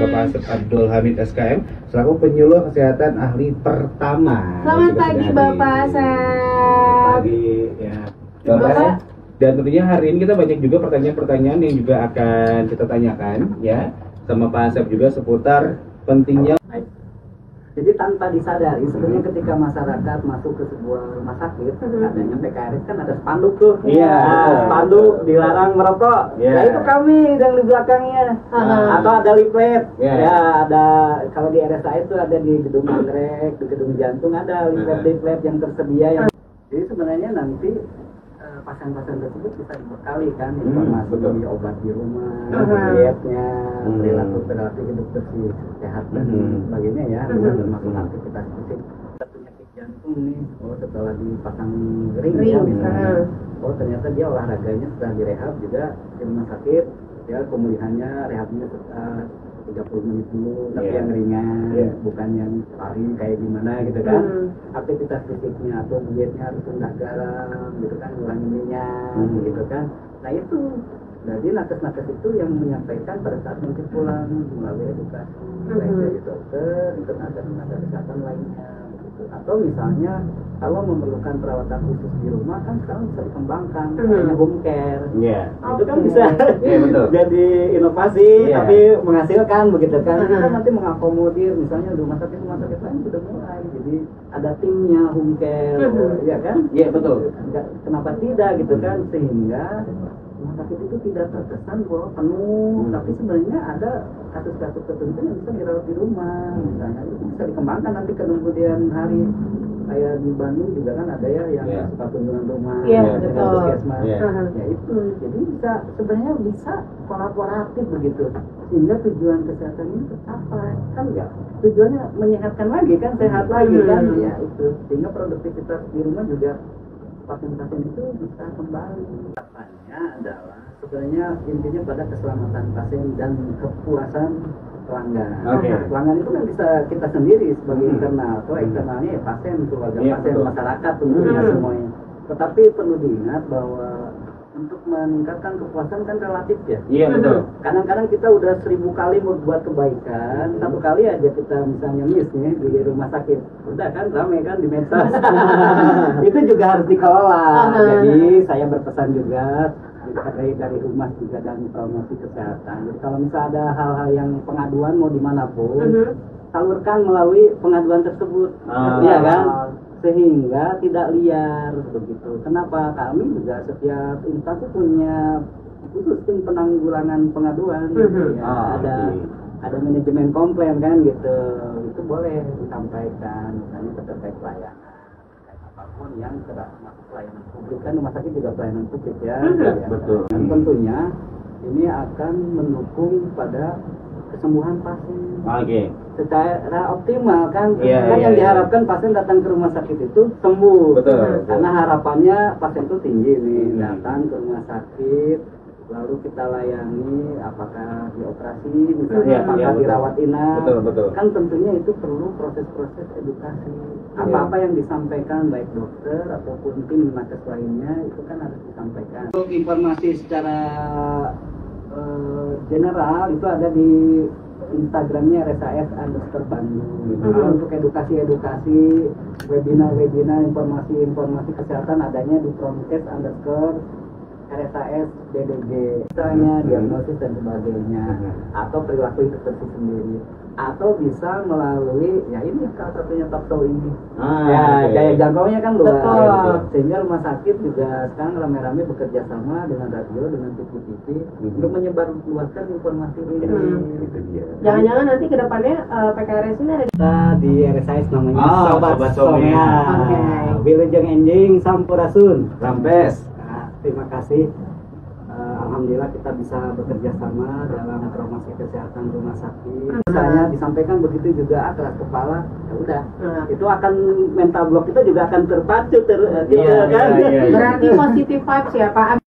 Bapak Asep Abdul Hamid SKM selaku penyuluh kesehatan ahli pertama. Selamat pagi Bapak Asep. Pagi ya. Bapak. Dan tentunya hari ini kita banyak juga pertanyaan-pertanyaan yang juga akan kita tanyakan ya sama Pak Asep juga seputar pentingnya. Jadi tanpa disadari sebenarnya ketika masyarakat masuk ke sebuah rumah sakit, adanya PKRS kan ada spanduk tuh. Iya. Spanduk dilarang merokok. Iya. Nah itu kami yang di belakangnya. Atau ada leaflet. Iya. Ya ada kalau di RSA itu ada di gedung anggrek, di gedung jantung ada leaflet yang tersedia yang. Jadi sebenarnya nanti pasien-pasien tersebut bisa dibekali kan informasi obat di rumah, dietnya, perilaku hidup bersih, sehat dan sebagainya ya, termasuk aktivitas fisik. Penyakit jantung nih, setelah dipasang ring ya misalnya, ternyata dia olahraganya setelah direhab juga di rumah sakit, ya pemulihannya rehabnya 30 menit dulu, tapi yang ringan, bukan yang lari kayak gimana gitu kan. Aktivitas fisiknya atau dietnya harus rendah garam gitu kan, ngurangin minyak gitu kan. Nah itu, jadi nakes-nakes itu yang menyampaikan pada saat nanti pulang melalui edukasi, baik dari dokter, tenaga kesehatan lainnya gitu. Atau misalnya kalau memerlukan perawatan khusus di rumah kan sekarang bisa dikembangkan, namanya home care. Itu kan bisa jadi inovasi tapi menghasilkan begitu kan. Kita nanti mengakomodir misalnya rumah sakit lain sudah mulai, jadi ada timnya home care, ya kan? Iya betul. Kenapa tidak gitu kan, sehingga rumah sakit itu tidak terkesan bahwa penuh, tapi sebenarnya ada kasus-kasus tertentu yang bisa dirawat di rumah, misalnya itu bisa dikembangkan nanti ke kemudian hari. Kayak di Bandung juga kan ada ya yang suka kunjungan rumah, puskesmas, ya itu, jadi sebenarnya bisa kolaboratif begitu, sehingga tujuan kesehatan ini tercapai, kan ya tujuannya menyehatkan lagi kan, sehat lagi kan, ya itu, sehingga produktivitas di rumah juga pasien-pasien itu bisa kembali. Harapannya adalah sebenarnya intinya pada keselamatan pasien dan kepuasan pelanggan. Pelanggan itu kan bisa kita sendiri sebagai internal, atau eksternalnya ya pasien, keluarga pasien, masyarakat tentunya semuanya. Tetapi perlu diingat bahwa untuk meningkatkan kepuasan kan relatif ya. Iya betul. Kadang-kadang kita udah 1000 kali membuat kebaikan, satu kali aja kita misalnya miss nih di rumah sakit, udah kan ramai kan di medsos. Itu juga harus dikelola. Jadi saya berpesan juga dari humas juga dan promosi kesehatan. Jadi kalau misalnya ada hal-hal yang pengaduan mau dimanapun, salurkan melalui pengaduan tersebut, iya kan? Sehingga tidak liar begitu. Kenapa? Kami juga setiap instansi punya khusus tim penanggulangan pengaduan. Ada manajemen komplain kan gitu. Itu boleh disampaikan, misalnya terkait pelayanan. Apapun yang termasuk pelayanan publik kan, rumah sakit juga pelayanan publik ya. Betul. Dan tentunya ini akan mendukung pada kesembuhan pasien. Secara optimal kan, yang diharapkan pasien datang ke rumah sakit itu sembuh. Betul. Karena harapannya pasien itu tinggi nih, datang ke rumah sakit, lalu kita layani, apakah dioperasi misalnya, apakah dirawat inap. Betul. Kan tentunya itu perlu proses-proses edukasi. Apa-apa yang disampaikan baik dokter ataupun tim nakes lainnya itu kan harus disampaikan. Untuk informasi secara general itu ada di Instagramnya RSAS_Bandung. Untuk edukasi, webinar, informasi kesehatan adanya di Promkes_RSAS BDG, misalnya diagnosis dan sebagainya, atau perilaku hidup bersih sendiri, atau bisa melalui ini salah satunya talkshow ini. Daya jangkaunya kan luas, sehingga rumah sakit juga sekarang rame-rame bekerja sama dengan radio, dengan TV untuk menyebarluaskan informasi ini. Jangan-jangan nanti ke depannya PKRS ini ada di RSIS namanya Sobat Somea. Wilujeng Enjing Sampurasun Rampes. Terima kasih. Alhamdulillah kita bisa bekerja sama dalam promosi kesehatan rumah sakit. Misalnya disampaikan begitu juga keras kepala, ya udah. Itu akan mental block kita juga akan terpacu kan. Berarti positive vibes ya Pak.